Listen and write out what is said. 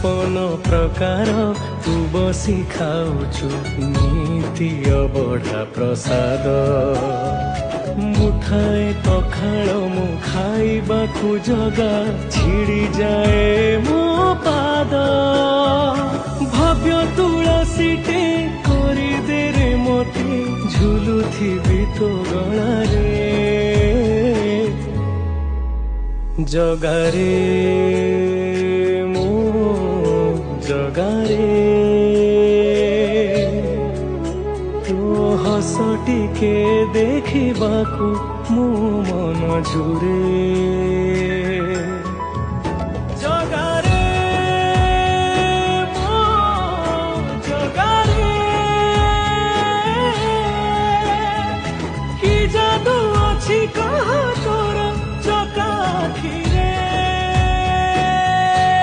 छपन प्रकार तू बसी खाऊछु नीति अबढ़ा प्रसाद मुठाए पखाल मु खाइबाकु जगा छिड़ी जाए मो पाद भव्य तुलसीटे करी दे रे मते झुलुथिबि तो गलारे जगारे मो जगारे तो हस टिके देखिबाकु मो मन झुरे।